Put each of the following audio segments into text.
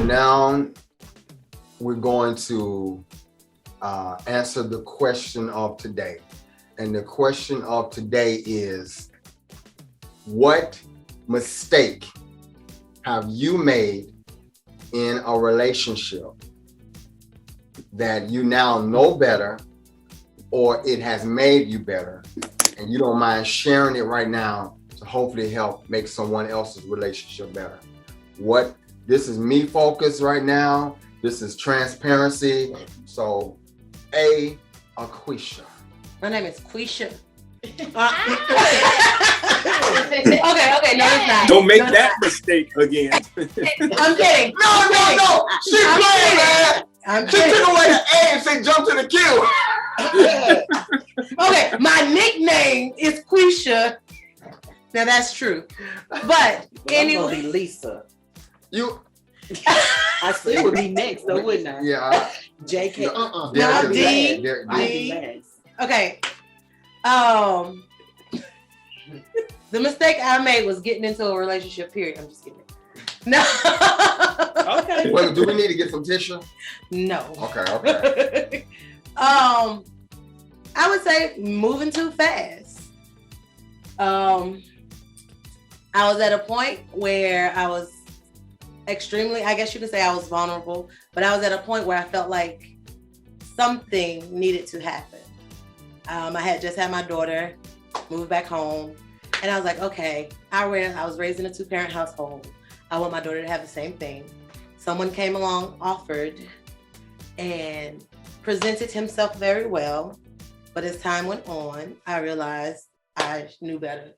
now we're going to answer the question of today. And the question of today is, what mistake have you made in a relationship that you now know better, or it has made you better, and you don't mind sharing it right now to hopefully help make someone else's relationship better? This is me focused right now. This is transparency. So, Aquisha. My name is Quisha. Okay, no, it's not. Don't make that mistake again. I'm kidding. No. She playing, man. I'm She kidding. took away the A and said jump to the Q. Okay, my nickname is Quisha. Now that's true. But Anyway, anyway, Lisa. You, I still would be next, though, wouldn't I? yeah. JK. No, There- D. there- I'd there- be next. okay. The mistake I made was getting into a relationship, period. I'm just kidding. No. Okay. Well, do we need to get some tissue? No. Okay. I would say moving too fast. I was at a point where I was extremely, I guess you could say I was vulnerable, but I was at a point where I felt like something needed to happen. I had just had my daughter, moved back home, and I was like, okay, I was raised in a 2-parent household. I want my daughter to have the same thing. Someone came along, offered, and presented himself very well. But as time went on, I realized I knew better.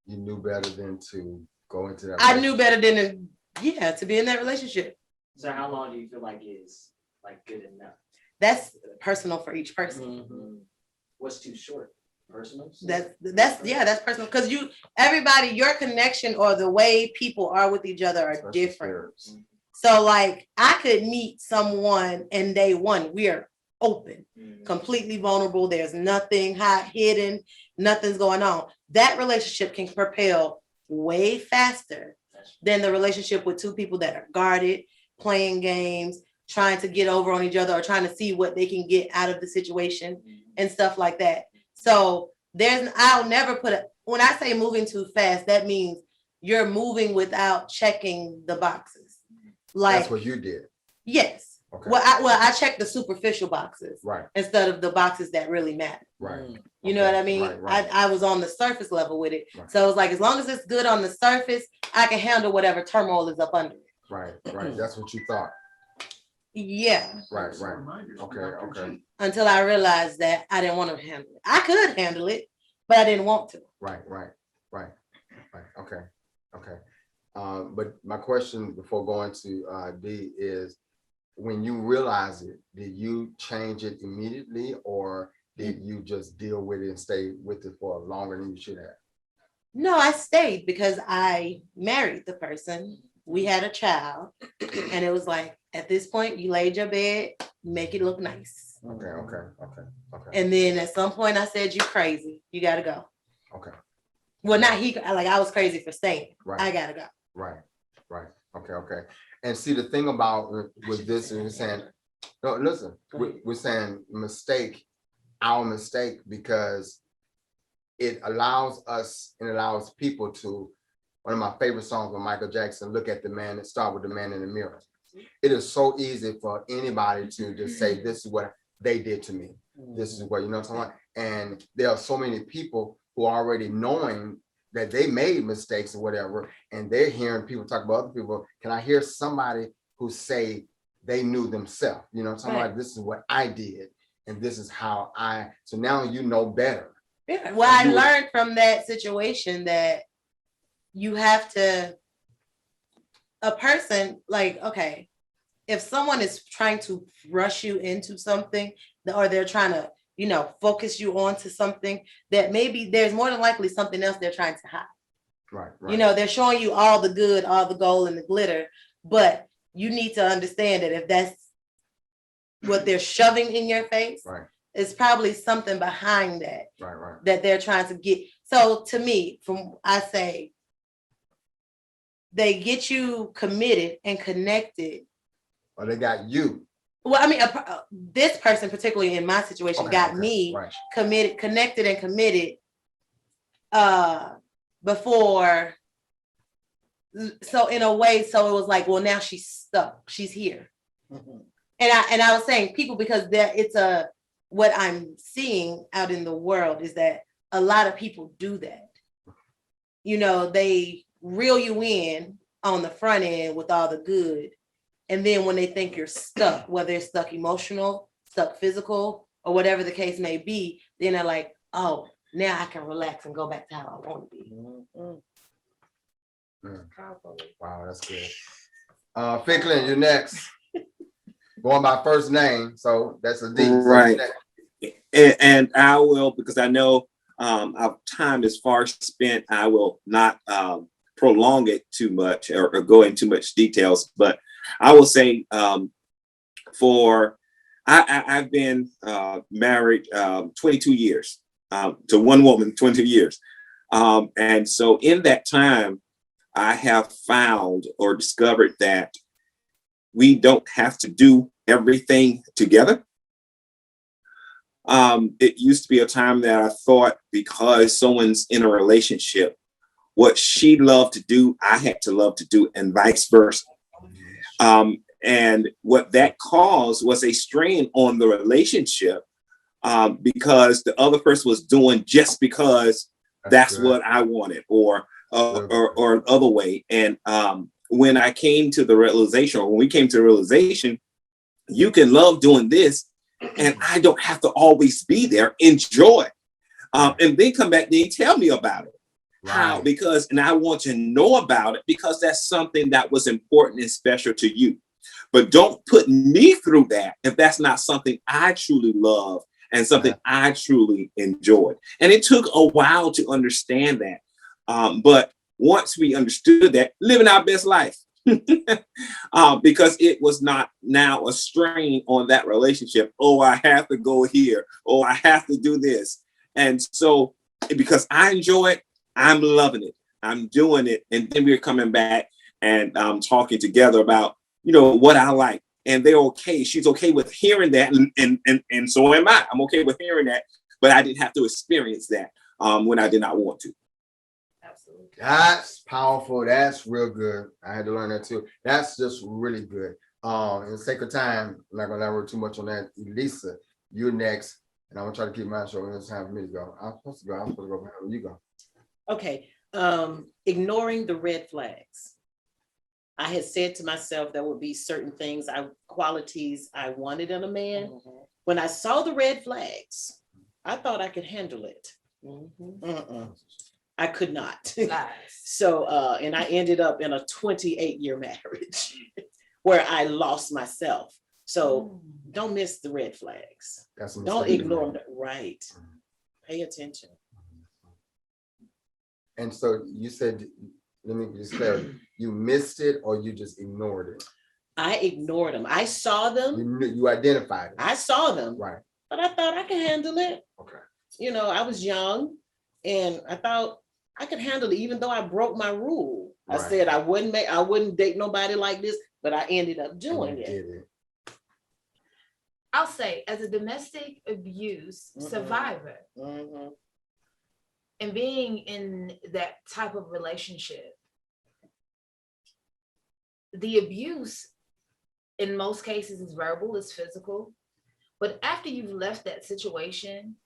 You knew better than to go into that. I knew better than to be in that relationship. So how long do you feel like is like good enough? That's personal for each person. Mm-hmm. What's too short? Personal? That's personal, because everybody, your connection or the way people are with each other are different. So like I could meet someone and day one, we are open, completely vulnerable. There's nothing hidden, nothing's going on. That relationship can propel way faster than the relationship with two people that are guarded, playing games, trying to get over on each other, or trying to see what they can get out of the situation and stuff like that. So I'll never when I say moving too fast, that means you're moving without checking the boxes. Like that's what you did. Yes. Okay. Well, I check the superficial boxes, Right. instead of the boxes that really matter. Right. You know what I mean? Right. I was on the surface level with it. Right. So it's like, as long as it's good on the surface, I can handle whatever turmoil is up under it. Right. That's what you thought. Yeah. Right. Okay. Until I realized that I didn't want to handle it. I could handle it, but I didn't want to. Right. Okay. But my question before going to D is, when you realize it, did you change it immediately, or did you just deal with it and stay with it for longer than you should have? No, I stayed because I married the person. We had a child, and it was like, at this point, you laid your bed, make it look nice. Okay. And then at some point, I said, "You crazy? You gotta go." Okay. Well, not he. Like, I was crazy for staying. Right. I gotta go. Right. Okay. And see, the thing about with this, and we're saying, no, listen, we're saying mistake, our mistake, because it allows us and allows people to, one of my favorite songs with Michael Jackson, look at the man and start with the man in the mirror. It is so easy for anybody to just say, this is what they did to me. This is what, you know what I'm talking about? And there are so many people who are already knowing that they made mistakes or whatever, and they're hearing people talk about other people. Can I hear somebody who say they knew themselves? You know, something like, this is what I did, and this is how so now you know better. Yeah. Well, I learned from that situation that you have to, a person, like, okay, if someone is trying to rush you into something, or they're trying to, focus you onto something, that maybe there's more than likely something else they're trying to hide. Right. They're showing you all the good, all the gold and the glitter, but you need to understand that if that's what they're shoving in your face, right, it's probably something behind that, right, that they're trying to get. So to me, I say, they get you committed and connected. Or they got you. Well, I mean, this person, particularly in my situation, got me right. committed, connected, and committed before. So in a way, so it was like, well, now she's stuck. She's here. And I was saying people because what I'm seeing out in the world is that a lot of people do that. You know, they reel you in on the front end with all the good. And then when they think you're stuck, whether it's stuck emotional, stuck physical, or whatever the case may be, then they're like, oh, now I can relax and go back to how I want to be. Wow, that's good. Ficklin, you're next. Going by first name, so that's a D. Right. And I will, because I know our time is far spent, I will not prolong it too much or go into much details, but I will say I've been married 22 years to one woman, 22 years. And so in that time, I have found or discovered that we don't have to do everything together. It used to be a time that I thought because someone's in a relationship, what she loved to do, I had to love to do, and vice versa. And what that caused was a strain on the relationship because the other person was doing just because that's what I wanted, or another way. And when I came to the realization, or when we came to the realization, you can love doing this, and I don't have to always be there. Enjoy, and then come back and tell me about it. Right. How? Because, and I want to know about it because that's something that was important and special to you. But don't put me through that if that's not something I truly love and something I truly enjoyed. And it took a while to understand that. But once we understood that, living our best life, because it was not now a strain on that relationship. Oh, I have to go here. Oh, I have to do this. And so because I enjoy it, I'm loving it. I'm doing it. And then we're coming back and talking together about, you know, what I like. And they're okay. She's okay with hearing that. And so am I. I'm okay with hearing that. But I didn't have to experience that when I did not want to. Absolutely. That's powerful. That's real good. I had to learn that too. That's just really good. In the sake of time, I'm not gonna elaborate too much on that. Elisa, you're next. And I'm gonna try to keep my show. It's time for me to go. I'm supposed to go. Where you go. Okay. Ignoring the red flags. I had said to myself there would be certain things, qualities I wanted in a man. Mm-hmm. When I saw the red flags, I thought I could handle it. Mm-hmm. I could not. So, and I ended up in a 28-year marriage where I lost myself. So don't miss the red flags. Don't ignore them. Right. Pay attention. And so you said, let me just clarify, you missed it or you just ignored it? I ignored them. I saw them. You identified it. I saw them. Right. But I thought I could handle it. Okay. You know, I was young and I thought I could handle it, even though I broke my rule. Right. I said I wouldn't date nobody like this, but I ended up doing it. I'll say, as a domestic abuse survivor, and being in that type of relationship, the abuse in most cases is verbal, is physical. But after you've left that situation,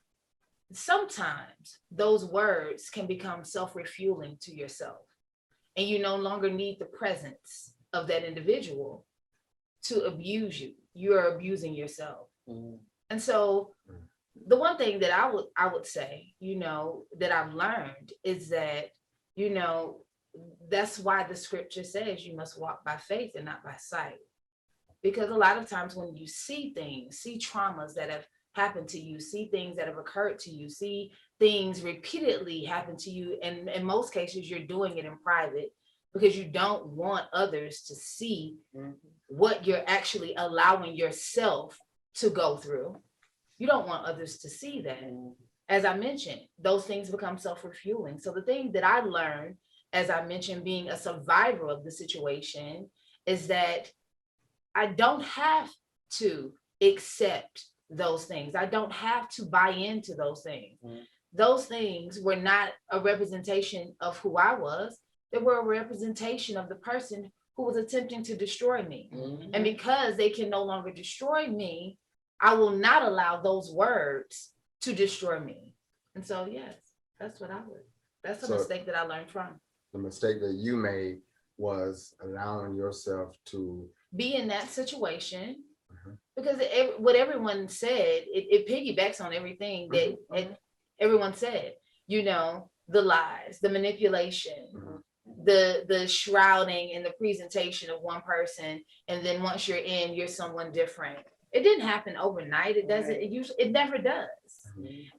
sometimes those words can become self-refueling to yourself. And you no longer need the presence of that individual to abuse you. You're abusing yourself. And so the one thing that I would say, you know, that I've learned is that, you know, that's why the scripture says you must walk by faith and not by sight. Because a lot of times when you see things, see traumas that have happened to you, see things that have occurred to you, see things repeatedly happen to you, and in most cases you're doing it in private because you don't want others to see what you're actually allowing yourself to go through. You don't want others to see that. As I mentioned, those things become self-refueling. So the thing that I learned as I mentioned, being a survivor of the situation, is that I don't have to accept those things. I don't have to buy into those things. Those things were not a representation of who I was. They were a representation of the person who was attempting to destroy me. And because they can no longer destroy me, I will not allow those words to destroy me. And so, yes, that's a So- mistake that I learned from. The mistake that you made was allowing yourself to, Be in that situation, Mhm. because what everyone said, it piggybacks on everything that everyone said, the lies, the manipulation, the shrouding and the presentation of one person. And then once you're in, you're someone different. It didn't happen overnight. It doesn't, it never does.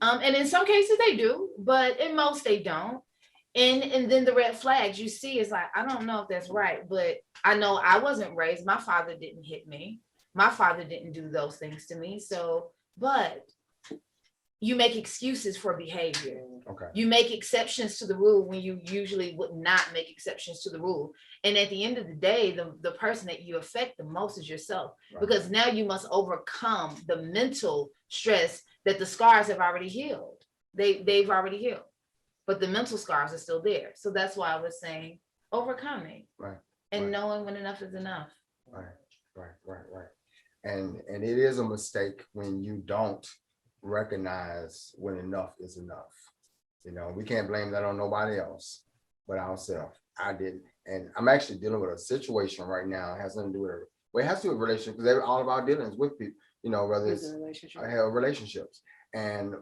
And in some cases they do, but in most they don't. And then the red flags you see is like, I don't know if that's right, but I know I wasn't raised. My father didn't hit me. My father didn't do those things to me. So, but you make excuses for behavior. okay, You make exceptions to the rule when you usually would not make exceptions to the rule. And at the end of the day, the person that you affect the most is yourself, Right. because now you must overcome the mental stress that the scars have already healed. They've already healed, but the mental scars are still there. So that's why I was saying overcoming, Right, and right. knowing when enough is enough. right. And it is a mistake when you don't recognize when enough is enough. We can't blame that on nobody else but ourselves. I didn't, and I'm actually dealing with a situation right now. It has nothing to do with it. Well, it has to do with relationships, because all of our dealings with people, whether it's I have relationships, and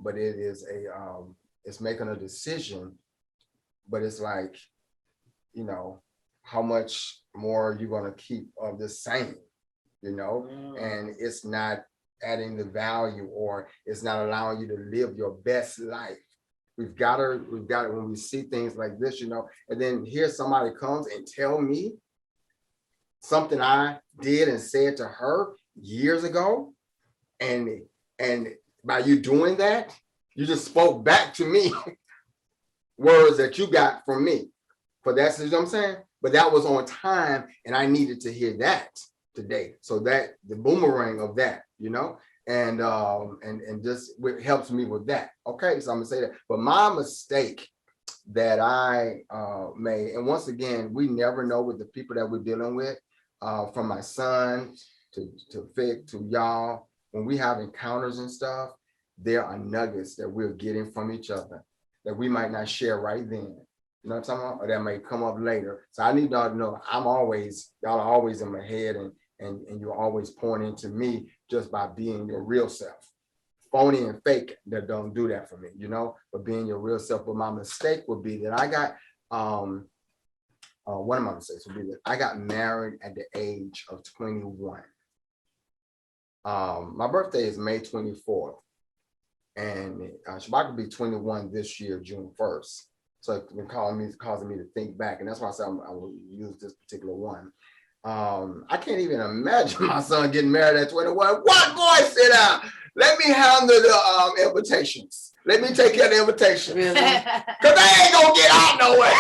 but it is it's making a decision, but it's like, how much more you're gonna keep of the same, and it's not adding the value, or it's not allowing you to live your best life. We've got to, when we see things like this, and then here somebody comes and tell me something I did and said to her years ago, and by you doing that, you just spoke back to me words that you got from me. But that's what I'm saying. But that was on time, and I needed to hear that today. So that the boomerang of that, and just it helps me with that. Okay, so I'm gonna say that. But my mistake that I made, and once again, we never know with the people that we're dealing with, from my son to Vic to y'all, when we have encounters and stuff, there are nuggets that we're getting from each other that we might not share right then. You know what I'm talking about? Or that may come up later. So I need y'all to know y'all are always in my head, and you're always pouring into me just by being your real self. Phony and fake that don't do that for me, but being your real self. But my mistake would be that I got, one of my mistakes would be that I got married at the age of 21. My birthday is May 24th, and Shabbat will be 21 this year, June 1st. So it's been causing me to think back, and that's why I said I will use this particular one. I can't even imagine my son getting married at 21. What, boy, sit down. Let me handle the invitations. Let me take care of the invitation. Really? Because they ain't gonna get out nowhere.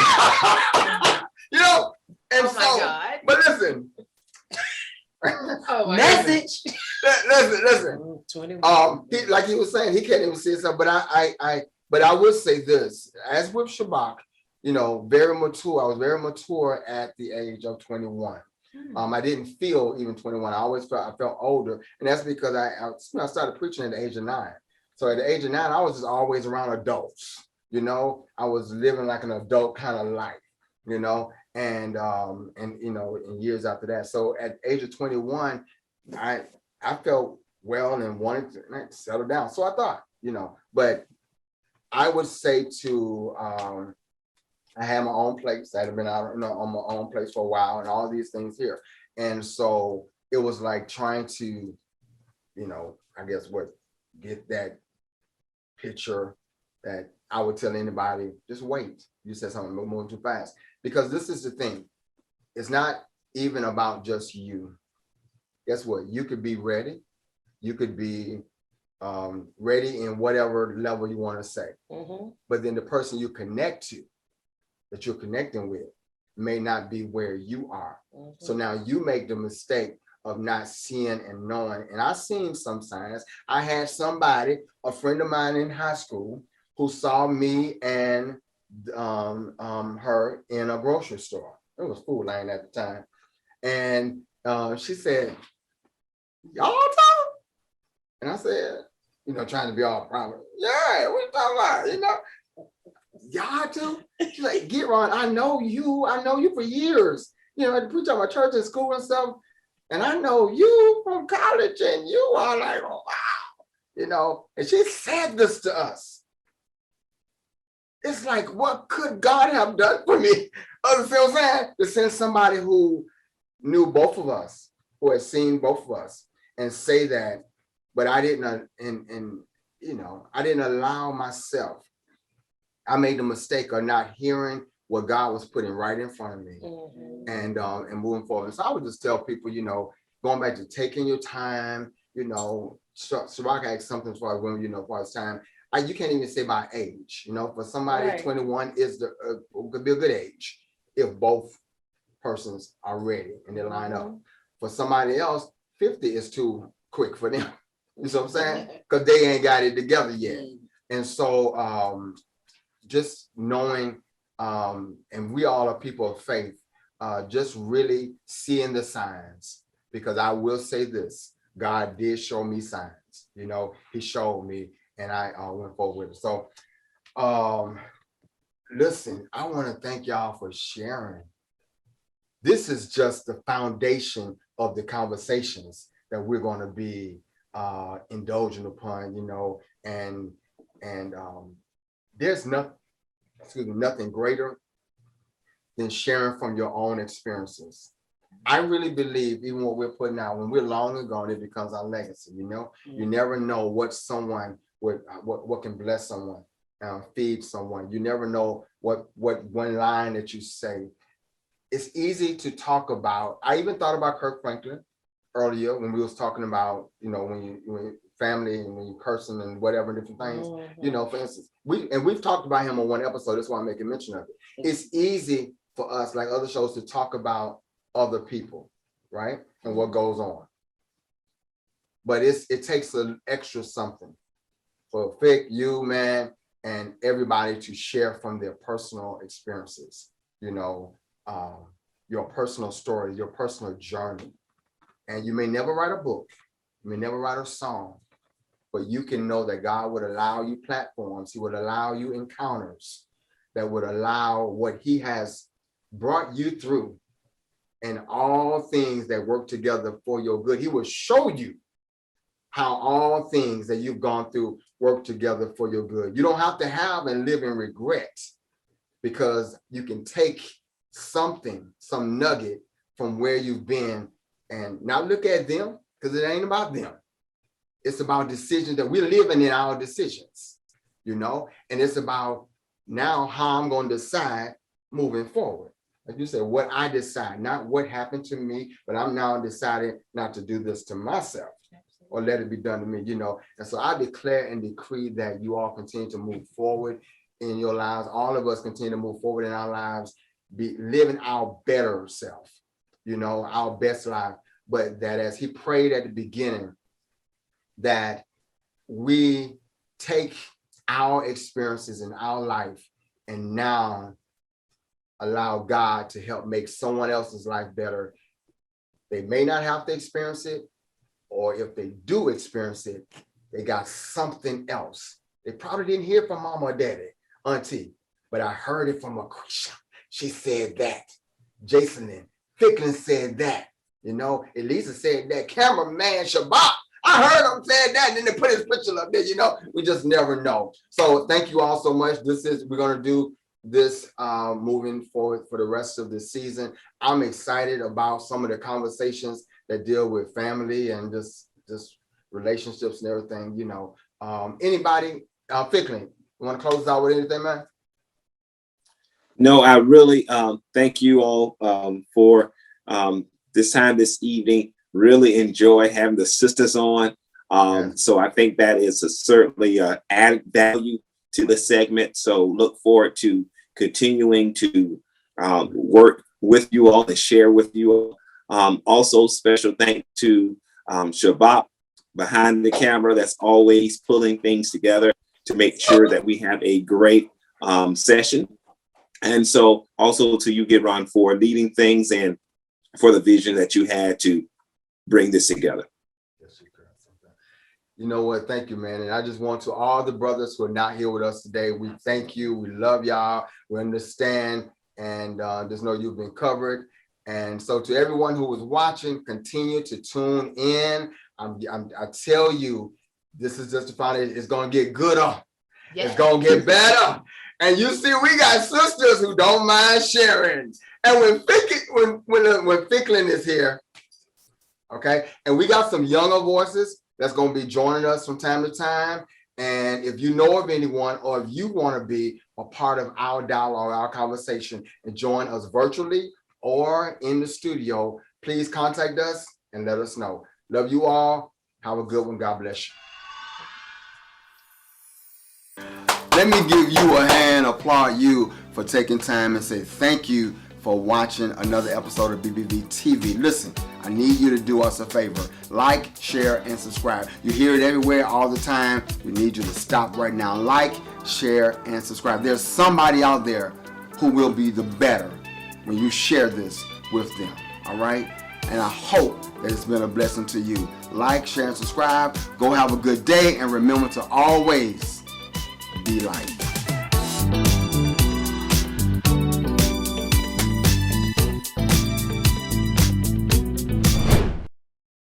And Oh my so, God. but listen. Oh my Message. Listen. 21. Like he was saying, he can't even see himself. But I will say this: as with Shabbat, very mature. I was very mature at the age of 21. I didn't feel even 21. I always felt older, and that's because I started preaching at the age of 9. So at the age of 9, I was just always around adults. I was living like an adult kind of life. And in years after that. So at the age of 21, I felt well and wanted to settle down. So I thought, but I would say I had my own place. I had been out on my own place for a while, and all these things here. And so it was like trying to, I guess get that picture that I would tell anybody, just wait. You said something moving too fast. Because this is the thing. It's not even about just you. Guess what? You could be ready. You could be ready in whatever level you want to say. But then the person you connect to that you're connecting with may not be where you are. Mhm. So now you make the mistake of not seeing and knowing. And I've seen some signs. I had somebody, a friend of mine in high school, who saw me and her in a grocery store. It was Food Lane at the time. And she said, y'all talk? And I said, trying to be all proud. Yeah, what you talking about? Y'all too? She's like, get Ron, I know you for years. We talk about church and school and stuff. And I know you from college, and you are like, oh, wow. And she said this to us. It's like, what could God have done for me? Other thing I'm saying, to send somebody who knew both of us, who had seen both of us, and say that, but I didn't, I didn't allow myself. I made the mistake of not hearing what God was putting right in front of me, and moving forward. So I would just tell people, going back to taking your time, Sirach asked something for us women, for his time. You can't even say by age, for somebody, Right. 21 is could be a good age if both persons are ready and they line up. For somebody else, 50 is too quick for them. You know what I'm saying? Because they ain't got it together yet. And so just knowing, and we all are people of faith, just really seeing the signs, because I will say this, God did show me signs, he showed me, and I went forward with it. So listen, I want to thank y'all for sharing. This is just the foundation of the conversations that we're going to be indulging upon, and there's nothing greater than sharing from your own experiences. I really believe even what we're putting out, when we're long gone, it becomes our legacy. You never know what someone would, what can bless someone, feed someone. You never know what one line that you say. It's easy to talk about. I even thought about Kirk Franklin earlier when we was talking about, when you family and when you cursing and whatever different things, for instance, we've talked about him on one episode. That's why I'm making mention of it. It's easy for us, like other shows, to talk about other people, right? And what goes on. But it takes an extra something for Vic, you, man, and everybody to share from their personal experiences, your personal story, your personal journey. And you may never write a book, you may never write a song, but you can know that God would allow you platforms, he would allow you encounters that would allow what he has brought you through, and all things that work together for your good. He will show you how all things that you've gone through work together for your good. You don't have to have and live in regret, because you can take something, some nugget from where you've been, and not look at them, because it ain't about them. It's about decisions that we're living in, our decisions, and it's about now how I'm going to decide moving forward. Like you said, what I decide, not what happened to me, but I'm now deciding not to do this to myself or let it be done to me, And so I declare and decree that you all continue to move forward in your lives. All of us continue to move forward in our lives, be living our better self, our best life. But that as he prayed at the beginning, that we take our experiences in our life and now allow God to help make someone else's life better. They may not have to experience it, or if they do experience it, they got something else. They probably didn't hear from mama or daddy, auntie, but I heard it from Lucretia. She said that. Jason and Ficklin said that. Elisa said that. Cameraman Shabbat, I heard him say that, and then they put his picture up there. We just never know. So thank you all so much. We're going to do this moving forward for the rest of the season. I'm excited about some of the conversations that deal with family and just relationships and everything. Anybody, Ficklin, you want to close out with anything, man? No, I really thank you all for this time this evening. Really enjoy having the sisters on. Yes. So I think that is certainly added value to the segment. So look forward to continuing to work with you all and share with you all. Also, special thanks to Shabbat behind the camera that's always pulling things together to make sure that we have a great session. And so also to you, Gidron, for leading things and for the vision that you had to bring this together. You know what? Thank you, man. And I just want to all the brothers who are not here with us today, we thank you. We love y'all. We understand. And just know you've been covered. And so to everyone who was watching, continue to tune in. I tell you, this is just the foundation. It's going to get gooder. It's going to get better. And you see, we got sisters who don't mind sharing. And when Ficklin is here, okay, and we got some younger voices that's going to be joining us from time to time. And if you know of anyone, or if you want to be a part of our dialogue, our conversation, and join us virtually or in the studio, please contact us and let us know. Love you all. Have a good one. God bless you. Let me give you a hand, applaud you for taking time and say thank you for watching another episode of BBV TV. Listen, I need you to do us a favor. Like, share, and subscribe. You hear it everywhere all the time. We need you to stop right now. Like, share, and subscribe. There's somebody out there who will be the better when you share this with them, all right? And I hope that it's been a blessing to you. Like, share, and subscribe. Go have a good day, and remember to always be light.